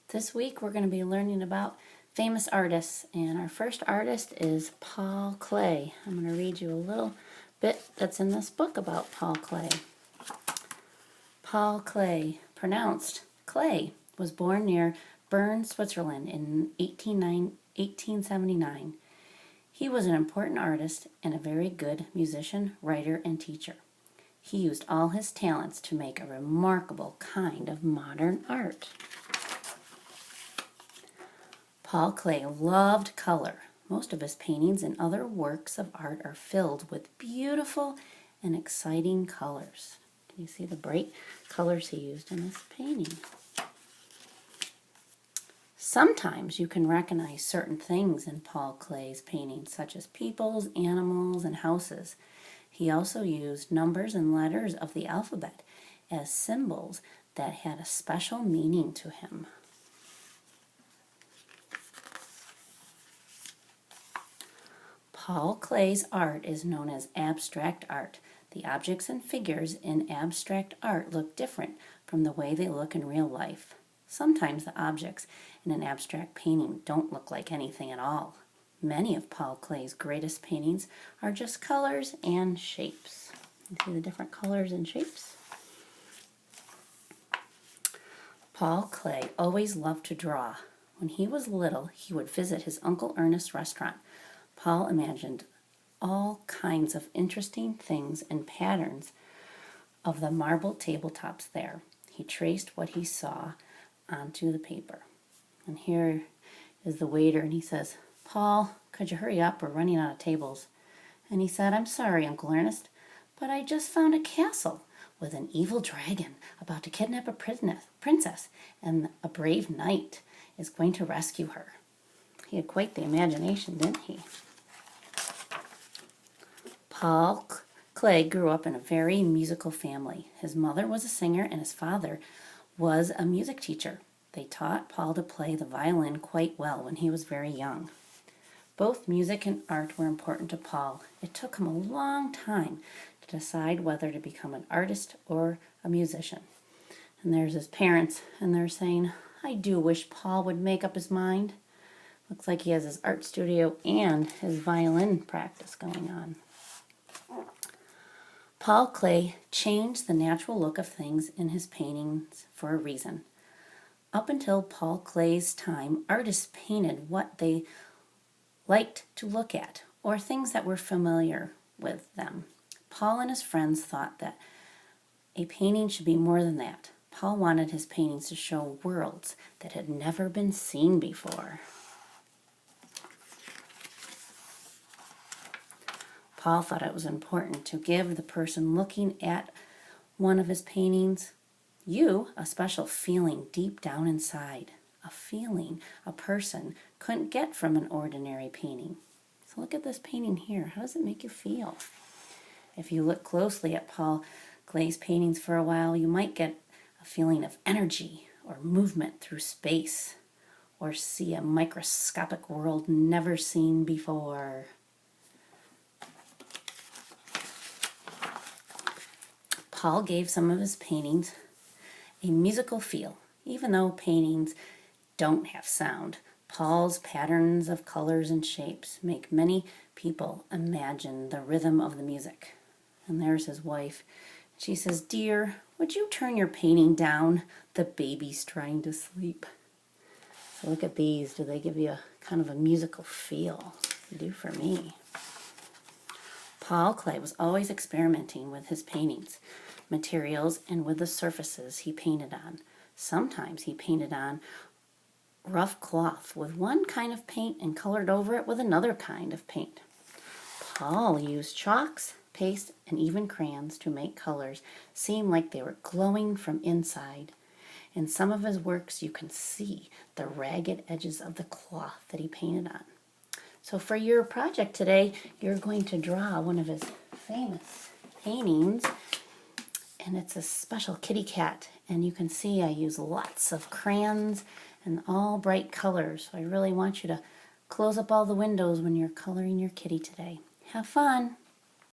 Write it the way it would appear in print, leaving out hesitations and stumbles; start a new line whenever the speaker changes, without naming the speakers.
This week we're going to be learning about famous artists, and our first artist is Paul Klee. I'm going to read you a little bit that's in this book about Paul Klee. Paul Klee, pronounced Clay, was born near Bern, Switzerland in 1879. He was an important artist and a very good musician, writer, and teacher. He used all his talents to make a remarkable kind of modern art. Paul Klee loved color. Most of his paintings and other works of art are filled with beautiful and exciting colors. Can you see the bright colors he used in this painting? Sometimes you can recognize certain things in Paul Klee's paintings, such as peoples, animals, and houses. He also used numbers and letters of the alphabet as symbols that had a special meaning to him. Paul Klee's art is known as abstract art. The objects and figures in abstract art look different from the way they look in real life. Sometimes the objects in an abstract painting don't look like anything at all. Many of Paul Klee's greatest paintings are just colors and shapes. You see the different colors and shapes? Paul Klee always loved to draw. When he was little, he would visit his Uncle Ernest's restaurant. Paul imagined all kinds of interesting things and patterns of the marble tabletops there. He traced what he saw onto the paper. And here is the waiter, and he says, "Paul, could you hurry up? We're running out of tables." And he said, "I'm sorry, Uncle Ernest, but I just found a castle with an evil dragon about to kidnap a princess, and a brave knight is going to rescue her." He had quite the imagination, didn't he? Paul Klee grew up in a very musical family. His mother was a singer and his father was a music teacher. They taught Paul to play the violin quite well when he was very young. Both music and art were important to Paul. It took him a long time to decide whether to become an artist or a musician. And there's his parents, and they're saying, "I do wish Paul would make up his mind." Looks like he has his art studio and his violin practice going on. Paul Klee changed the natural look of things in his paintings for a reason. Up until Paul Klee's time, artists painted what they liked to look at, or things that were familiar with them. Paul and his friends thought that a painting should be more than that. Paul wanted his paintings to show worlds that had never been seen before. Paul thought it was important to give the person looking at one of his paintings a special feeling deep down inside, a feeling a person couldn't get from an ordinary painting. So look at this painting here. How does it make you feel? If you look closely at Paul Klee's paintings for a while, you might get a feeling of energy or movement through space, or see a microscopic world never seen before. Paul gave some of his paintings a musical feel. Even though paintings don't have sound, Paul's patterns of colors and shapes make many people imagine the rhythm of the music. And there's his wife. She says, "Dear, would you turn your painting down? The baby's trying to sleep." So look at these. Do they give you a kind of a musical feel? They do for me. Paul Klee was always experimenting with his paintings, materials, and with the surfaces he painted on. Sometimes he painted on rough cloth with one kind of paint and colored over it with another kind of paint. Paul used chalks, paste, and even crayons to make colors seem like they were glowing from inside. In some of his works you can see the ragged edges of the cloth that he painted on. So for your project today, you're going to draw one of his famous paintings, and it's a special kitty cat. And you can see I use lots of crayons and all bright colors. So I really want you to close up all the windows when you're coloring your kitty today. Have fun!